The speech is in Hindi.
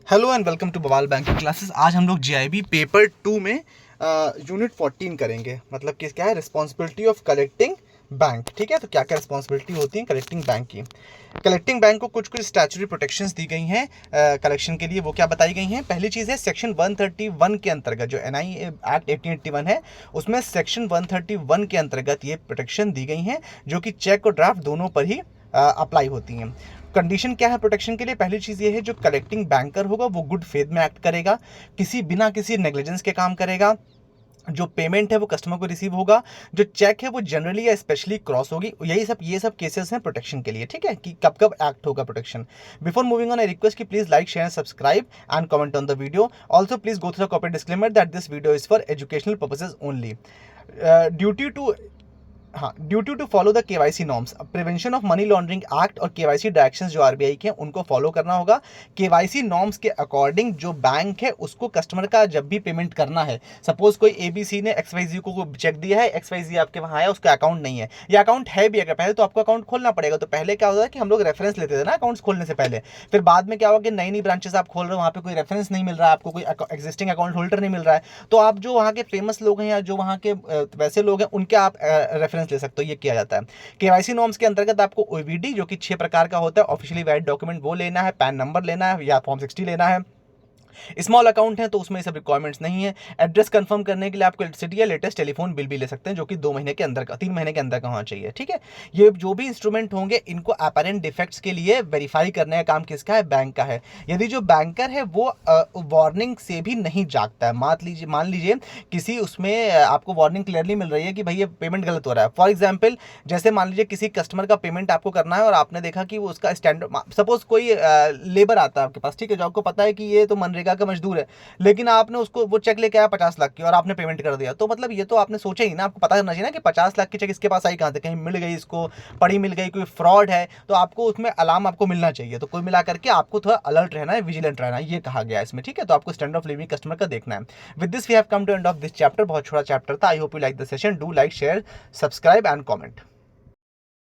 हेलो एंड वेलकम टू बवाल बैंकिंग क्लासेस। आज हम लोग जीआईबी पेपर 2 में यूनिट 14 करेंगे। मतलब कि क्या है, रिस्पॉन्सिबिलिटी ऑफ कलेक्टिंग बैंक। ठीक है, तो क्या क्या रिस्पॉन्सिबिलिटी होती है कलेक्टिंग बैंक की। कलेक्टिंग बैंक को कुछ कुछ स्टैच्यूटरी प्रोटेक्शंस दी गई हैं कलेक्शन के लिए। वो क्या बताई गई हैं? पहली चीज़ है सेक्शन 131 के अंतर्गत, जो एनआई एक्ट 1881 है, उसमें सेक्शन 131 के अंतर्गत ये प्रोटेक्शन दी गई हैं, जो कि चेक और ड्राफ्ट दोनों पर ही अप्लाई होती हैं। कंडीशन क्या है प्रोटेक्शन के लिए? पहली चीज़ ये है, जो कलेक्टिंग बैंकर होगा वो गुड फेथ में एक्ट करेगा, बिना किसी नेग्लिजेंस के काम करेगा। जो पेमेंट है वो कस्टमर को रिसीव होगा। जो चेक है वो जनरली या स्पेशली क्रॉस होगी। ये सब केसेस हैं प्रोटेक्शन के लिए। ठीक है, कि कब कब एक्ट होगा protection. Before moving on, I request कि please like, share, subscribe and comment on the video. Also please go through the copy disclaimer that this video is for educational purposes only. Duty to follow the KYC norms, prevention of money laundering act और केवाईसी डायरेक्शंस जो आरबीआई के हैं उनको फॉलो करना होगा। केवाईसी नॉर्म्स के अकॉर्डिंग जो बैंक है उसको कस्टमर का जब भी पेमेंट करना है, सपोज कोई एबीसी ने एक्सवाईजी को चेक दिया है, एक्सवाईजी आपके वहाँ है, उसका अकाउंट नहीं है, या अकाउंट है भी अगर पहले, तो आपको अकाउंट खोलना पड़ेगा। तो पहले क्या होता है कि हम लोग रेफरेंस लेते थे ना अकाउंट्स खोलने से पहले, फिर बाद में क्या होगा कि नई नई ब्रांचेस आप खोल रहे हो, वहाँ पे कोई रेफरेंस नहीं मिल रहा है आपको, कोई एग्जिस्टिंग अकाउंट होल्डर नहीं मिल रहा है, तो आप जो वहाँ के फेमस लोग हैं या जो वहाँ के वैसे लोग हैं उनके आप रेफरेंस ले सकते हो। ये किया जाता है। केवाईसी नॉर्म्स के अंतर्गत आपको ओवीडी, जो कि 6 प्रकार का होता है, ऑफिशियली वैलिड डॉक्यूमेंट, वो लेना है, पैन नंबर लेना है या फॉर्म 60 लेना है। स्मॉल अकाउंट है तो उसमें सब रिक्वायरमेंट्स नहीं है। एड्रेस कंफर्म करने के लिए आपको इलेक्ट्रिसिटी या लेटेस्ट टेलीफोन बिल भी ले सकते हैं, जो कि 2 महीने के अंदर का, 3 महीने के अंदर का होना चाहिए। ठीक है, ये जो भी इंस्ट्रूमेंट होंगे इनको अपैरेंट डिफेक्ट्स के लिए वेरीफाई करने का काम किसका है? बैंक का है। यदि जो बैंकर है वो वार्निंग से भी नहीं जागता है, मान लीजिए किसी उसमें आपको वार्निंग क्लियरली मिल रही है कि भाई ये पेमेंट गलत हो रहा है। फॉर एग्जाम्पल, जैसे मान लीजिए किसी कस्टमर का पेमेंट आपको करना है और आपने देखा कि वो उसका स्टैंडर्ड, सपोज कोई लेबर आता है आपके पास, ठीक है, जो आपको पता है कि ये तो मनरेगा का मजदूर है, लेकिन आपने उसको वो चेक लेके आया 50 लाख की और आपने पेमेंट कर दिया, तो मतलब ये तो आपने सोचा ही ना, आपको पता करना चाहिए ना कि 50 लाख की चेक इसके पास आई कहाँ से, कहीं मिल गई इसको, पड़ी मिल गई, कोई फ्रॉड है, तो आपको उसमें अलार्म आपको मिलना चाहिए। तो कुल मिला करके आपको थोड़ा अलर्ट रहना है, विजिलेंट रहना है, ये कहा गया है इसमें। ठीक है, तो आपको स्टैंडर्ड ऑफ लिविंग कस्टमर का देखना है। With this we have come to end of this chapter. बहुत छोटा चैप्टर था। I hope you like the session. Do like, share, subscribe and comment.